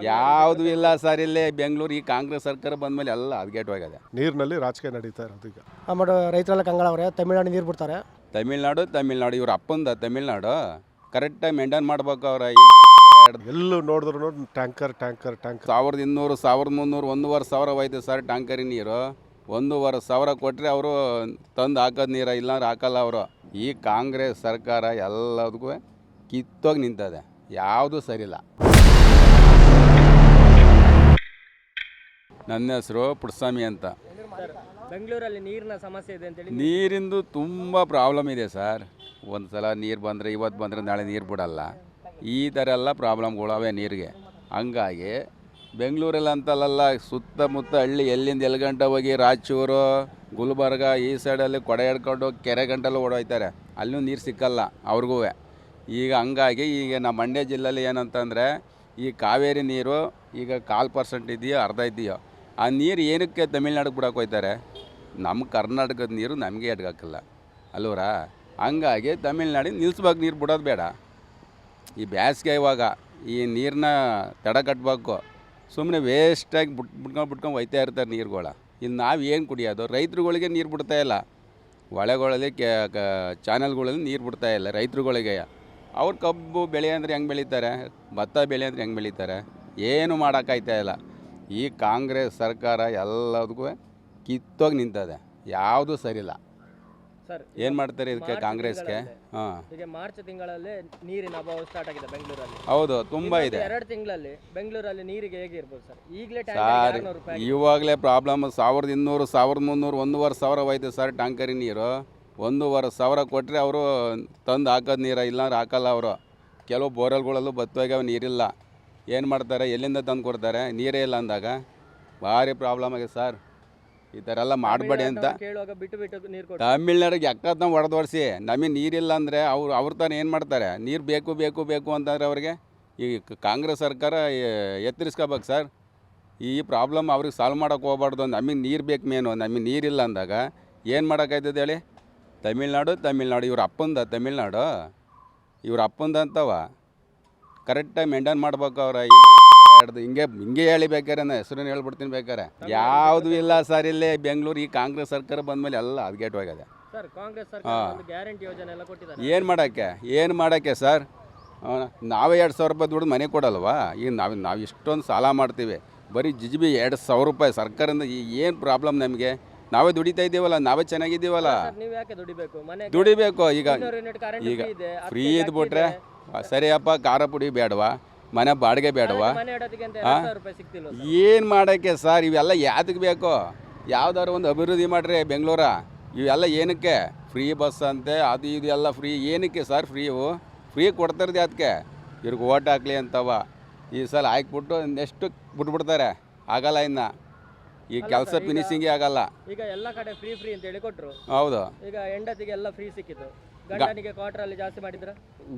ಯಾವುದು ಇಲ್ಲ ಸರ್. ಇಲ್ಲಿ ಬೆಂಗಳೂರು ಈ ಕಾಂಗ್ರೆಸ್ ಸರ್ಕಾರ ಬಂದಮೇಲೆ ಎಲ್ಲ ಹದಗೆಟ್ಟೋಗಿದೆ. ನೀರಿನಲ್ಲಿ ರಾಜಕೀಯ ನಡೀತಾ ಇರೋದು ಈಗ. ಆಮೇಲೆ ರೈತರೆಲ್ಲ ಕಂಗಾಳವ್ರೆ. ತಮಿಳ್ನಾಡು ನೀರು ಬಿಡ್ತಾರೆ. ತಮಿಳ್ನಾಡು ಇವ್ರ ಅಪ್ಪಂದ ತಮಿಳ್ನಾಡು ಕರೆಕ್ಟಾಗಿ ಮೇಂಟೈನ್ ಮಾಡ್ಬೇಕು. ಅವ್ರ ಎಲ್ಲೂ ನೋಡಿದ್ರು ಟ್ಯಾಂಕರ್ 1200 1300 1,500 ಹೋಯ್ತು ಸರ್ ಟ್ಯಾಂಕರಿ ನೀರು. 1,500 ಕೊಟ್ಟರೆ ಅವರು ತಂದು ಹಾಕೋದು ನೀರು, ಇಲ್ಲಾಂದ್ರೆ ಹಾಕಲ್ಲ ಅವರು. ಈ ಕಾಂಗ್ರೆಸ್ ಸರ್ಕಾರ ಎಲ್ಲದಕ್ಕೂ ಕಿತ್ತೋಗಿ ನಿಂತದೆ, ಯಾವುದೂ ಸರಿಯಿಲ್ಲ. ನನ್ನ ಹೆಸರು ಪುಟ್ಸ್ವಾಮಿ ಅಂತ. ಬೆಂಗಳೂರಲ್ಲಿ ನೀರಿನ ಸಮಸ್ಯೆ ಇದೆ ಅಂತೇಳಿ. ನೀರಿಂದು ತುಂಬ ಪ್ರಾಬ್ಲಮ್ ಇದೆ ಸರ್. ಒಂದು ಸಲ ನೀರು ಬಂದರೆ ಇವತ್ತು ಬಂದರೆ ನಾಳೆ ನೀರು ಬಿಡಲ್ಲ. ಈ ಥರ ಎಲ್ಲ ಪ್ರಾಬ್ಲಮ್ಗಳವೆ ನೀರಿಗೆ. ಹಂಗಾಗಿ ಬೆಂಗಳೂರಲ್ಲಿ ಅಂತಲ್ಲ, ಸುತ್ತಮುತ್ತ ಹಳ್ಳಿ ಎಲ್ಲಿಂದ ಎಲ್ಲಿ ಗಂಟೆ ಹೋಗಿ ರಾಯಚೂರು ಗುಲ್ಬರ್ಗ ಈ ಸೈಡಲ್ಲಿ ಕೊಡೆ ಹಿಡ್ಕೊಂಡು ಕೆರೆ ಗಂಟೆಲ್ಲ ಓಡೋಯ್ತಾರೆ. ಅಲ್ಲೂ ನೀರು ಸಿಕ್ಕಲ್ಲ ಅವ್ರಿಗೂ. ಈಗ ಹಂಗಾಗಿ ಈಗ ನಮ್ಮ ಮಂಡ್ಯ ಜಿಲ್ಲೆಯಲ್ಲಿ ಏನಂತಂದರೆ ಈ ಕಾವೇರಿ ನೀರು ಈಗ 1/4% ಇದೆಯೋ ಅರ್ಧ ಇದೆಯೋ, ಆ ನೀರು ಏನಕ್ಕೆ ತಮಿಳ್ನಾಡಿಗೆ ಬಿಡೋಕೆ ಹೋಗ್ತಾರೆ? ನಮ್ಮ ಕರ್ನಾಟಕದ ನೀರು ನಮಗೆ ಎಡ್ಗಾಕಲ್ಲ ಅಲ್ವರಾ? ಹಂಗಾಗಿ ತಮಿಳ್ನಾಡಿಗೆ ನಿಲ್ಲಿಸ್ಬೇಕು, ನೀರು ಬಿಡೋದು ಬೇಡ. ಈ ಬೇಸಿಗೆ ಇವಾಗ ಈ ನೀರನ್ನ ತಡ ಕಟ್ಟಬೇಕು. ಸುಮ್ಮನೆ ವೇಸ್ಟಾಗಿ ಬಿಟ್ಕೊಂಡು ಹೋಯ್ತಾ ಇರ್ತಾರೆ ನೀರುಗಳ. ಇನ್ನು ನಾವು ಏನು ಕುಡಿಯೋದು? ರೈತರುಗಳಿಗೆ ನೀರು ಬಿಡ್ತಾಯಿಲ್ಲ. ಹೊಳೆಗಳಲ್ಲಿ ಚಾನಲ್ಗಳಲ್ಲಿ ನೀರು ಬಿಡ್ತಾಯಿಲ್ಲ ರೈತರುಗಳಿಗೆ. ಅವ್ರು ಕಬ್ಬು ಬೆಳೆ ಅಂದರೆ ಹೆಂಗೆ ಬೆಳೀತಾರೆ? ಭತ್ತ ಬೆಳೆ ಅಂದರೆ ಹೆಂಗೆ ಬೆಳೀತಾರೆ? ಏನು ಮಾಡೋಕ್ಕಾಯ್ತಾಯಿಲ್ಲ. ಈ ಕಾಂಗ್ರೆಸ್ ಸರ್ಕಾರ ಎಲ್ಲದಕ್ಕೂ ಕಿತ್ತೋಗಿ ನಿಂತದೆ, ಯಾವುದೂ ಸರಿಯಿಲ್ಲ. ಸರ್ ಏನು ಮಾಡ್ತಾರೆ ಇದಕ್ಕೆ ಕಾಂಗ್ರೆಸ್ಗೆ? ಹಾಂ, ಈಗ ಮಾರ್ಚ್ ತಿಂಗಳಲ್ಲಿ ನೀರಿನ ಅಭಾವ ಸ್ಟಾರ್ಟ್ ಆಗಿದೆ ಬೆಂಗಳೂರಲ್ಲಿ. ಹೌದು, ತುಂಬ ಇದೆ. 2 ತಿಂಗಳಲ್ಲಿ ಬೆಂಗಳೂರಲ್ಲಿ ನೀರಿಗೆ ಹೇಗೆ ಇರ್ಬೋದು ಸರ್? ಈಗಲೇ ಸರ್ ಇವಾಗಲೇ ಪ್ರಾಬ್ಲಮ್. 1200 1300 1,500 ಹೋಯ್ತು ಸರ್ ಟ್ಯಾಂಕರಿ ನೀರು. 1,500 ಕೊಟ್ಟರೆ ಅವರು ತಂದು ಹಾಕೋದು ನೀರು, ಇಲ್ಲಾಂದ್ರೆ ಹಾಕಲ್ಲ ಅವರು. ಕೆಲವು ಬೋರ್ವೆಲ್ಗಳಲ್ಲೂ ಬತ್ತೋಗ್ಯಾವ, ನೀರಿಲ್ಲ. ಏನು ಮಾಡ್ತಾರೆ? ಎಲ್ಲಿಂದ ತಂದು ಕೊಡ್ತಾರೆ? ನೀರೇ ಇಲ್ಲ ಅಂದಾಗ ಭಾರಿ ಪ್ರಾಬ್ಲಮ್ ಆಗಿದೆ ಸರ್. ಈ ಥರ ಎಲ್ಲ ಮಾಡಬೇಡಿ ಅಂತ. ಕೇಳುವಾಗ ಬಿಟ್ಟು ನೀರು ಕೊಡ್ತಾರೆ. ತಮಿಳ್ನಾಡಿಗೆ ಎಕ್ಕತ್ತ ಹೊಡೆದೋಡಿಸಿ ನಮಗೆ ನೀರಿಲ್ಲ ಅಂದರೆ ಅವ್ರ ತಾನು ಏನು ಮಾಡ್ತಾರೆ? ನೀರು ಬೇಕು ಬೇಕು ಬೇಕು ಅಂತಂದರೆ ಅವ್ರಿಗೆ ಈ ಕಾಂಗ್ರೆಸ್ ಸರ್ಕಾರ ಎತ್ತರಿಸ್ಕೋಬೇಕು ಸರ್. ಈ ಪ್ರಾಬ್ಲಮ್ ಅವ್ರಿಗೆ ಸಾಲ್ವ್ ಮಾಡೋಕೆ ಹೋಗ್ಬಾರ್ದು. ನಮಗೆ ನೀರು ಬೇಕು ಮೇನು. ನಮಗೆ ನೀರಿಲ್ಲ ಅಂದಾಗ ಏನು ಮಾಡೋಕ್ಕಾಯ್ತದೆ ಹೇಳಿ? ತಮಿಳ್ನಾಡು ಇವ್ರ ಅಪ್ಪಂದ ತಮಿಳ್ನಾಡು ಇವ್ರ ಅಪ್ಪಂದಂತವ ಕರೆಕ್ಟಾಗಿ ಮೇಂಟೈನ್ ಮಾಡ್ಬೇಕು. ಅವ್ರ ಹಿಂಗೆ ಹೇಳಿ ಬೇಕಾರೆ ನಾನು ಹೆಸರನ್ನು ಹೇಳ್ಬಿಡ್ತೀನಿ ಬೇಕಾರೆ. ಯಾವುದೂ ಇಲ್ಲ ಸರ್. ಇಲ್ಲಿ ಬೆಂಗಳೂರು ಈ ಕಾಂಗ್ರೆಸ್ ಸರ್ಕಾರ ಬಂದಮೇಲೆ ಎಲ್ಲ ಹದಗೆಟ್ಟೋಗಿದೆ ಸರ್. ಕಾಂಗ್ರೆಸ್ ಸರ್ಕಾರ ಒಂದು ಗ್ಯಾರಂಟಿ ಯೋಜನೆ ಎಲ್ಲ ಕೊಟ್ಟಿದ್ದಾರೆ. ಏನು ಮಾಡೋಕ್ಕೆ ಸರ್? ನಾವೇ 2,000 ರೂಪಾಯಿ ದುಡ್ಡು ಮನೆ ಕೊಡಲ್ವಾ? ಈಗ ನಾವು ಇಷ್ಟೊಂದು ಸಾಲ ಮಾಡ್ತೀವಿ. ಬರೀ ಜಿಜಿಬಿ 2,000 ರೂಪಾಯಿ ಸರ್ಕಾರದಿಂದ. ಏನು ಪ್ರಾಬ್ಲಮ್ ನಮಗೆ? ನಾವೇ ದುಡಿತಾ ಇದ್ದೀವಲ್ಲ, ನಾವೇ ಚೆನ್ನಾಗಿದ್ದೀವಲ್ಲ. ನೀವು ಯಾಕೆ ದುಡಿಬೇಕು? ದುಡಿಬೇಕು. ಈಗ ಈಗ ಫ್ರೀ ಇದ್ಬಿಟ್ರೆ ಸರಿಯಪ್ಪ, ಖಾರ ಪುಡಿ ಬೇಡವಾ? ಮನೆ ಬಾಡಿಗೆ ಬೇಡವಾ? ಏನು ಮಾಡೋಕ್ಕೆ ಸರ್? ಇವೆಲ್ಲ ಯಾತಕ್ಕೆ ಬೇಕು? ಯಾವ್ದಾದ್ರು ಒಂದು ಅಭಿವೃದ್ಧಿ ಮಾಡಿರಿ ಬೆಂಗಳೂರ. ಇವೆಲ್ಲ ಏನಕ್ಕೆ? ಫ್ರೀ ಬಸ್ ಅಂತೆ, ಅದು ಇದು ಎಲ್ಲ ಫ್ರೀ. ಏನಕ್ಕೆ ಸರ್ ಫ್ರೀ ಕೊಡ್ತಾರದು ಯಾತಕ್ಕೆ? ಇವ್ರಿಗೆ ಓಟ್ ಹಾಕ್ಲಿ ಅಂತವ. ಈ ಸಲ ಹಾಕ್ಬಿಟ್ಟು ನೆಕ್ಸ್ಟ್ ಬಿಟ್ಬಿಡ್ತಾರೆ. ಆಗಲ್ಲ ಇನ್ನು ಈ ಕೆಲಸ ಫಿನಿಶಿಂಗೇ ಆಗಲ್ಲ. ಈಗ ಎಲ್ಲ ಕಡೆ ಫ್ರೀ ಅಂತ ಹೇಳಿ ಕೊಟ್ಟರು. ಹೌದು. ಈಗ ಹೆಂಡತಿಗೆ ಎಲ್ಲ ಫ್ರೀ ಸಿಕ್ಕಿತು. ಗಂಡನಿಗೆ ಕ್ವಾರ್ಟರಲ್ಲಿ ಜಾಸ್ತಿ ಮಾಡಿದ್ರ?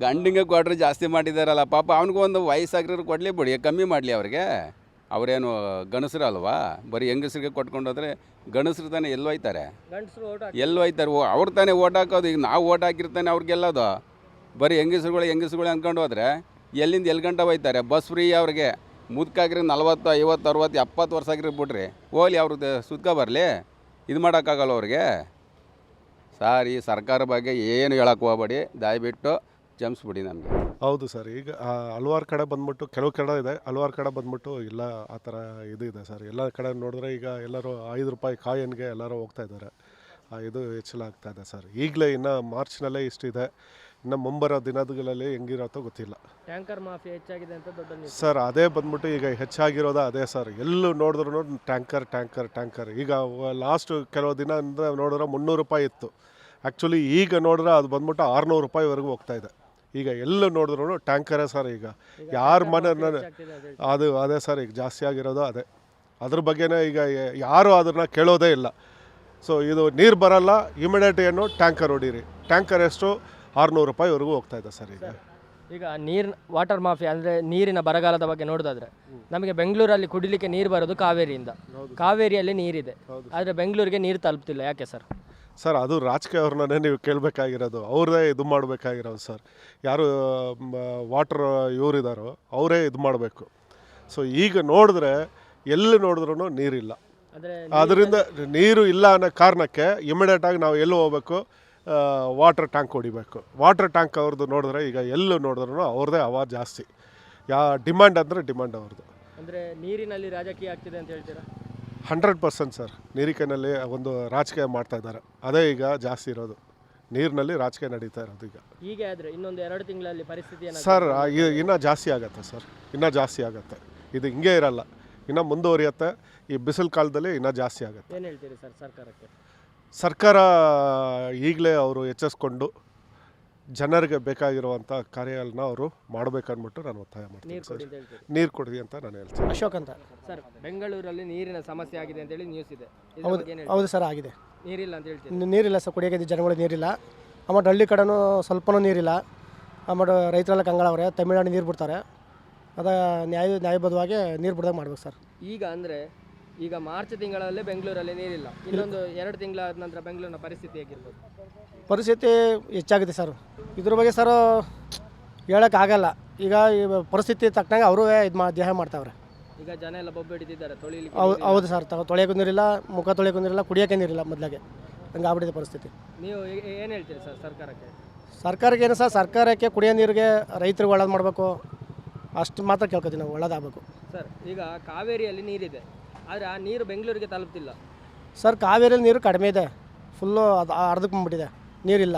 ಗಂಡಿಗೆ ಕ್ವಾರ್ಟರ್ ಜಾಸ್ತಿ ಮಾಡಿದಾರಲ್ಲ ಪಾಪ. ಅವ್ನಿಗೂ ಒಂದು ವಯಸ್ಸಾಗಿರೋರು ಕೊಡಲಿ ಬಿಡಿ, ಕಮ್ಮಿ ಮಾಡಲಿ ಅವ್ರಿಗೆ. ಅವರೇನು ಗಣಸರು ಅಲ್ವಾ? ಬರೀ ಹೆಂಗಸರಿಗೆ ಕೊಟ್ಕೊಂಡು ಹೋದ್ರೆ ಗಣಸರು ತಾನೇ ಎಲ್ಲಿ ಹೋಯ್ತಾರೆ? ಎಲ್ಲಿ ಹೋಯ್ತಾರೆ? ಅವ್ರು ತಾನೇ ಓಟ್ ಹಾಕೋದು. ಈಗ ನಾವು ಓಟ್ ಹಾಕಿರ್ತಾನೆ ಅವ್ರಿಗೆಲ್ಲದು. ಬರೀ ಹೆಂಗಸರುಗಳು ಅಂದ್ಕೊಂಡು ಹೋದ್ರೆ ಎಲ್ಲಿಂದ ಎಲ್ಲಿ ಗಂಟೆ ಹೋಯ್ತಾರೆ? ಬಸ್ ಫ್ರೀ ಅವ್ರಿಗೆ. ಮುದ್ಕಾಗಿರಿ 40 50 60 70 ವರ್ಷ ಆಗಿರಿ ಬಿಡ್ರಿ, ಹೋಗ್ಲಿ ಅವ್ರದ್ದು ಸುತ್ಕೊ ಬರಲಿ. ಇದು ಮಾಡೋಕ್ಕಾಗಲ್ಲ ಅವ್ರಿಗೆ. ಸರ್ ಈ ಸರ್ಕಾರ ಬಗ್ಗೆ ಏನು ಹೇಳಕ್ಕೆ ಹೋಗ್ಬೇಡಿ, ದಯವಿಟ್ಟು ಜಂಪಿಸ್ಬಿಡಿ ನಮಗೆ. ಹೌದು ಸರ್. ಈಗ ಹಲವಾರು ಕಡೆ ಬಂದ್ಬಿಟ್ಟು, ಕೆಲವು ಕಡೆ ಇದೆ, ಹಲವಾರು ಕಡೆ ಬಂದ್ಬಿಟ್ಟು ಇಲ್ಲ ಆ ಥರ ಇದು ಇದೆ ಸರ್. ಎಲ್ಲ ಕಡೆ ನೋಡಿದ್ರೆ ಈಗ ಎಲ್ಲರೂ 5 ರೂಪಾಯಿ ಕಾಯಿನ್ಗೆ ಎಲ್ಲರೂ ಹೋಗ್ತಾ ಇದ್ದಾರೆ. ಇದು ಹೆಚ್ಚಲಾಗ್ತಾ ಇದೆ ಸರ್. ಈಗಲೇ ಇನ್ನು ಮಾರ್ಚ್ನಲ್ಲೇ ಇಷ್ಟಿದೆ. ಇನ್ನು ಮುಂಬರೋ ದಿನಗಳಲ್ಲಿ ಹೆಂಗಿರುತ್ತೋ ಗೊತ್ತಿಲ್ಲ. ಟ್ಯಾಂಕರ್ ಮಾಫಿ ಹೆಚ್ಚಾಗಿದೆ ಅಂತ ದೊಡ್ಡ ನ್ಯೂಸ್ ಸರ್. ಅದೇ ಬಂದ್ಬಿಟ್ಟು ಈಗ ಹೆಚ್ಚಾಗಿರೋದು ಅದೇ ಸರ್. ಎಲ್ಲೂ ನೋಡಿದ್ರು ಟ್ಯಾಂಕರ್. ಈಗ ಲಾಸ್ಟ್ ಕೆಲವು ದಿನ ನೋಡಿದ್ರೆ 300 ರೂಪಾಯಿ ಇತ್ತು. ಆ್ಯಕ್ಚುಲಿ ಈಗ ನೋಡಿದ್ರೆ ಅದು ಬಂದ್ಬಿಟ್ಟು 600 ರೂಪಾಯಿವರೆಗೂ ಹೋಗ್ತಾ ಇದೆ. ಈಗ ಎಲ್ಲೂ ನೋಡಿದ್ರು ಟ್ಯಾಂಕರೇ ಸರ್. ಈಗ ಯಾರ ಮನೆ ಅದೇ ಸರ್. ಈಗ ಜಾಸ್ತಿ ಆಗಿರೋದು ಅದೇ. ಅದ್ರ ಬಗ್ಗೆನೇ ಈಗ ಯಾರೂ ಅದನ್ನು ಕೇಳೋದೇ ಇಲ್ಲ. ಸೊ ಇದು ನೀರು ಬರಲ್ಲ, ಇಮಿಡಿಯೇಟ್ ಏನು ಟ್ಯಾಂಕರ್ ಹೊಡೀರಿ. ಟ್ಯಾಂಕರ್ ಎಷ್ಟು? 600 ರೂಪಾಯಿವರೆಗೂ ಹೋಗ್ತಾ ಇದೆ ಸರ್. ಈಗ ವಾಟರ್ ಮಾಫಿ ಅಂದರೆ ನೀರಿನ ಬರಗಾಲದ ಬಗ್ಗೆ ನೋಡೋದಾದ್ರೆ, ನಮಗೆ ಬೆಂಗಳೂರಲ್ಲಿ ಕುಡಿಲಿಕ್ಕೆ ನೀರು ಬರೋದು ಕಾವೇರಿಯಿಂದ. ಕಾವೇರಿಯಲ್ಲಿ ನೀರಿದೆ, ಆದರೆ ಬೆಂಗಳೂರಿಗೆ ನೀರು ತಲುಪ್ತಿಲ್ಲ. ಯಾಕೆ ಸರ್? ಸರ್ ಅದು ರಾಜಕೀಯ ಅವ್ರನ್ನೇ ನೀವು ಕೇಳಬೇಕಾಗಿರೋದು. ಅವ್ರದ್ದೇ ಇದು ಮಾಡಬೇಕಾಗಿರೋದು ಸರ್. ಯಾರು ವಾಟರ್ ಇವರಿದ್ದಾರೋ ಅವರೇ ಇದು ಮಾಡಬೇಕು. ಸೊ ಈಗ ನೋಡಿದ್ರೆ ಎಲ್ಲಿ ನೋಡಿದ್ರೂ ನೀರಿಲ್ಲ. ಅಂದರೆ ಅದರಿಂದ ನೀರು ಇಲ್ಲ ಅನ್ನೋ ಕಾರಣಕ್ಕೆ ಇಮಿಡಿಯೇಟಾಗಿ ನಾವು ಎಲ್ಲಿ ಹೋಗ್ಬೇಕು, ವಾಟರ್ ಟ್ಯಾಂಕ್ ಹೊಡಿಬೇಕು. ವಾಟರ್ ಟ್ಯಾಂಕ್ ಅವ್ರದ್ದು ನೋಡಿದ್ರೆ ಈಗ ಎಲ್ಲೂ ನೋಡಿದ್ರೂ ಅವ್ರದ್ದೇ ಅವ ಜಾಸ್ತಿ. ಡಿಮ್ಯಾಂಡ್ ಅಂದರೆ ಡಿಮ್ಯಾಂಡ್ ಅವ್ರದ್ದು. ಅಂದರೆ ನೀರಿನಲ್ಲಿ ರಾಜಕೀಯ ಆಗ್ತಿದೆ ಅಂತ ಹೇಳ್ತೀರಾ? 100% ಸರ್. ನೀರಿಕೆನಲ್ಲಿ ಒಂದು ರಾಜಕೀಯ ಮಾಡ್ತಾ ಇದ್ದಾರೆ, ಅದೇ ಈಗ ಜಾಸ್ತಿ ಇರೋದು. ನೀರಿನಲ್ಲಿ ರಾಜಕೀಯ ನಡೀತಾ ಇರೋದು ಈಗ. ಹೀಗೆ ಆದರೆ ಇನ್ನೊಂದು 2 ತಿಂಗಳಲ್ಲಿ ಪರಿಸ್ಥಿತಿ ಸರ್ ಇನ್ನೂ ಜಾಸ್ತಿ ಆಗುತ್ತೆ ಸರ್, ಇನ್ನೂ ಜಾಸ್ತಿ ಆಗುತ್ತೆ. ಇದು ಹಿಂಗೆ ಇರಲ್ಲ, ಇನ್ನೂ ಮುಂದುವರಿಯುತ್ತೆ. ಈ ಬಿಸಿಲು ಕಾಲದಲ್ಲಿ ಇನ್ನೂ ಜಾಸ್ತಿ ಆಗುತ್ತೆ. ಏನು ಹೇಳ್ತೀರಿ ಸರ್ ಸರ್ಕಾರಕ್ಕೆ? ಸರ್ಕಾರ ಈಗಲೇ ಅವರು ಎಚ್ಚರಿಸ್ಕೊಂಡು ಜನರಿಗೆ ಬೇಕಾಗಿರುವಂಥ ಕಾರ್ಯಗಳನ್ನ ಅವರು ಮಾಡಬೇಕನ್ಬಿಟ್ಟು ನಾನು ಒತ್ತಾಯ ಮಾಡ್ತೀನಿ ನೀರು ಸರ್. ಕೊಡಿ ಅಂತ ಹೇಳ್ತೀರಿ. ನೀರು ಕೊಡಿ ಅಂತ ನಾನು ಹೇಳ್ತೀನಿ. ಅಶೋಕ್ ಅಂತ. ಸರ್, ಬೆಂಗಳೂರಲ್ಲಿ ನೀರಿನ ಸಮಸ್ಯೆ ಆಗಿದೆ ಅಂತೇಳಿ ನ್ಯೂಸ್ ಇದೆ. ಇದ್ರ ಹೌದು ಬಗ್ಗೆ ಏನು ಹೌದು ಸರ್, ಆಗಿದೆ. ನೀರಿಲ್ಲ ಅಂತ ಹೇಳ್ತೀರಿ? ನೀರಿಲ್ಲ ಸರ್, ಕುಡಿಯೋಕೆ ಜನಗಳಿಗೆ ನೀರಿಲ್ಲ. ಆಮೇಲೆ ಹಳ್ಳಿ ಕಡೆನೂ ಸ್ವಲ್ಪನೂ ನೀರಿಲ್ಲ. ಆಮೇಲೆ ರೈತರೆಲ್ಲ ಕಂಗಾಳವ್ರೆ, ತಮಿಳ್ನಾಡು ನೀರು ಬಿಡ್ತಾರೆ. ಅದು ನ್ಯಾಯಬದ್ಧವಾಗಿ ನೀರು ಬಿಡ್ದಾಗ ಮಾಡ್ಬೇಕು ಸರ್. ಈಗ ಅಂದರೆ ಈಗ ಮಾರ್ಚ್ ತಿಂಗಳಲ್ಲೇ ಬೆಂಗಳೂರಲ್ಲಿ ನೀರಿಲ್ಲ, ಇನ್ನೊಂದು 2 ತಿಂಗಳಾದ ನಂತರ ಬೆಂಗಳೂರಿನ ಪರಿಸ್ಥಿತಿ ಹೇಗಿರ್ಬೋದು? ಪರಿಸ್ಥಿತಿ ಹೆಚ್ಚಾಗಿದೆ ಸರ್. ಇದ್ರ ಬಗ್ಗೆ ಸರ್ ಹೇಳೋಕ್ಕಾಗಲ್ಲ. ಈಗ ಈ ಪರಿಸ್ಥಿತಿ ತಕ್ಕನಾಗ ಅವರು ದೇಹ ಮಾಡ್ತಾವ್ರೆ. ಈಗ ಜನ ಎಲ್ಲ ಬೊಬ್ಬೆ ಹಿಡಿದಿದ್ದಾರೆ ತೊಳಿಲಿಕ್ಕೆ. ಹೌದು ಸರ್, ತೊಳೆಯೋಕ್ಕೂ ನೀರಿಲ್ಲ, ಮುಖ ತೊಳೆಯೋಕ್ಕೂ ನೀರಿಲ್ಲ, ಕುಡಿಯೋಕ್ಕೆ ನೀರಿಲ್ಲ. ಮೊದಲಾಗೆ ಹಂಗೆ ಆಗ್ಬಿಟ್ಟಿದೆ ಪರಿಸ್ಥಿತಿ. ನೀವು ಏನು ಹೇಳ್ತೀರಿ ಸರ್ ಸರ್ಕಾರಕ್ಕೆ? ಸರ್ಕಾರಕ್ಕೆ ಏನು ಸರ್, ಸರ್ಕಾರಕ್ಕೆ ಕುಡಿಯೋ ನೀರಿಗೆ ರೈತರಿಗೆ ಒಳ್ಳೇದು ಮಾಡಬೇಕು, ಅಷ್ಟು ಮಾತ್ರ ಕೇಳ್ಕೊತೀವಿ ನಾವು, ಒಳ್ಳೇದಾಗಬೇಕು ಸರ್. ಈಗ ಕಾವೇರಿಯಲ್ಲಿ ನೀರಿದೆ, ಆದರೆ ಆ ನೀರು ಬೆಂಗಳೂರಿಗೆ ತಲುಪ್ತಿಲ್ಲ. ಸರ್. ಕಾವೇರಿಯಲ್ಲಿ ನೀರು ಕಡಿಮೆ ಇದೆ, ಫುಲ್ಲು ಅದು ಅರ್ಧಕ್ಕೆ ಬಂದ್ಬಿಟ್ಟಿದೆ, ನೀರಿಲ್ಲ.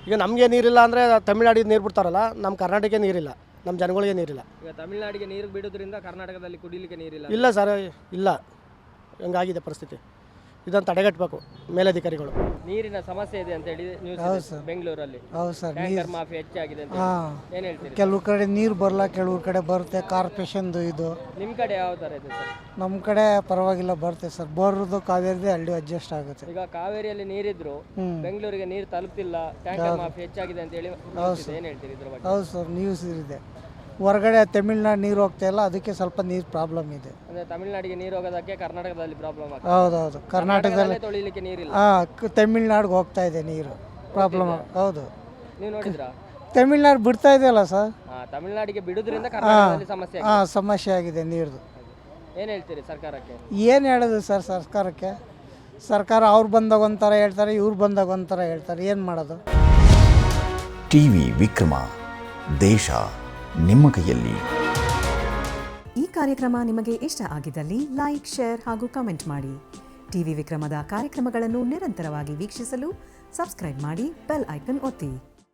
ಈಗ ನಮಗೆ ನೀರಿಲ್ಲ ಅಂದರೆ ತಮಿಳ್ನಾಡಿಗೆ ನೀರು ಬಿಡ್ತಾರಲ್ಲ, ನಮ್ಮ ಕರ್ನಾಟಕಕ್ಕೆ ನೀರಿಲ್ಲ, ನಮ್ಮ ಜನಗಳಿಗೆ ನೀರಿಲ್ಲ. ಈಗ ತಮಿಳ್ನಾಡಿಗೆ ನೀರು ಬಿಡೋದ್ರಿಂದ ಕರ್ನಾಟಕದಲ್ಲಿ ಕುಡಿಲಿಕ್ಕೆ ನೀರಿಲ್ಲ. ಇಲ್ಲ ಸರ್, ಇಲ್ಲ. ಹಂಗಾಗಿದೆ ಪರಿಸ್ಥಿತಿ. ಇದನ್ನು ತಡೆಗಟ್ಟಬೇಕು ಮೇಲಧಿಕಾರಿಗಳು. ನೀರಿನ ಸಮಸ್ಯೆ ಇದೆ ಅಂತ ಹೇಳಿ ನ್ಯೂಸ್ ಇದೆ ಬೆಂಗಳೂರಲ್ಲಿ. ಹೌದು ಸರ್. ಟ್ಯಾಂಕರ್ ಮಾಫಿ ಹೆಚ್ಚಾಗಿದೆ ಅಂತ ಹಾಂ, ಏನು ಹೇಳ್ತೀರಿ? ಕೆಲವು ಕಡೆ ನೀರು ಬರಲ್ಲ, ಕೆಲವು ಕಡೆ ಬರುತ್ತೆ. ಕಾರ್ಪೊರೇಷನ್ದು ಇದು. ನಿಮ್ಮ ಕಡೆ ಯಾವ ಥರ ಇದೆ ಸರ್? ನಮ್ಮ ಕಡೆ ಪರವಾಗಿಲ್ಲ, ಬರುತ್ತೆ ಸರ್. ಬರೋದು ಕಾವೇರಿದೆ, ಅಲ್ಲಿ ಅಡ್ಜಸ್ಟ್ ಆಗುತ್ತೆ. ಈಗ ಕಾವೇರಿಯಲ್ಲಿ ನೀರಿದ್ರು ಬೆಂಗಳೂರಿಗೆ ನೀರು ತಲುಪ್ತಿಲ್ಲ, ಟ್ಯಾಂಕರ್ ಮಾಫಿ ಹೆಚ್ಚಾಗಿದೆ ಅಂತ ಹೇಳಿ ಏನು ಹೇಳ್ತೀರಿ ಇದ್ರ ಬಗ್ಗೆ? ಹೌದು ಸರ್, ನ್ಯೂಸ್ ಇದೆ. ಹೊರಗಡೆ ತಮಿಳ್ನಾಡು ನೀರು ಹೋಗ್ತಾ ಇಲ್ಲ, ಅದಕ್ಕೆ ಸ್ವಲ್ಪ ನೀರು ಪ್ರಾಬ್ಲಮ್ ಇದೆ. ಅಂದರೆ ತಮಿಳ್ನಾಡಿಗೆ ನೀರು ಹೋಗೋದಕ್ಕೆ ಕರ್ನಾಟಕದಲ್ಲಿ ಪ್ರಾಬ್ಲಮ್ ಆಗ್ತದೆ. ಹೌದೌದು, ಕರ್ನಾಟಕದಲ್ಲಿ ತೊಳಿಲಿಕ್ಕೆ ನೀರಿಲ್ಲ. ತಮಿಳ್ನಾಡಿಗೆ ಹೋಗ್ತಾ ಇದೆ ನೀರು, ಪ್ರಾಬ್ಲಮ್. ಹೌದು, ನೀವು ನೋಡಿದ್ರಾ? ತಮಿಳ್ನಾಡು ಬಿಡ್ತಾ ಇದೆಯಲ್ಲ ಸರ್. ತಮಿಳ್ನಾಡಿಗೆ ಬಿಡೋದ್ರಿಂದ ಕರ್ನಾಟಕದಲ್ಲಿ ಸಮಸ್ಯೆ ಆಗಿದೆ. ಸಮಸ್ಯೆ ಆಗಿದೆ ನೀರ್ದು. ಏನು ಹೇಳ್ತೀರಿ ಸರ್ಕಾರಕ್ಕೆ? ಏನು ಹೇಳೋದು ಸರ್ ಸರ್ಕಾರಕ್ಕೆ? ಸರ್ಕಾರ ಅವ್ರು ಬಂದಾಗ ಒಂಥರ ಹೇಳ್ತಾರೆ, ಇವ್ರು ಬಂದಾಗ ಒಂಥರ ಹೇಳ್ತಾರೆ, ಏನು ಮಾಡೋದು? ಟಿವಿ ವಿಕ್ರಮ, ದೇಶ ನಿಮ್ಮ ಕೈಯಲ್ಲಿ. ಈ ಕಾರ್ಯಕ್ರಮ ನಿಮಗೆ ಇಷ್ಟ ಆಗಿದ್ದಲ್ಲಿ ಲೈಕ್, ಶೇರ್ ಹಾಗೂ ಕಮೆಂಟ್ ಮಾಡಿ. ಟಿವಿ ವಿಕ್ರಮದ ಕಾರ್ಯಕ್ರಮಗಳನ್ನು ನಿರಂತರವಾಗಿ ವೀಕ್ಷಿಸಲು ಸಬ್ಸ್ಕ್ರೈಬ್ ಮಾಡಿ, ಬೆಲ್ ಐಕನ್ ಒತ್ತಿ.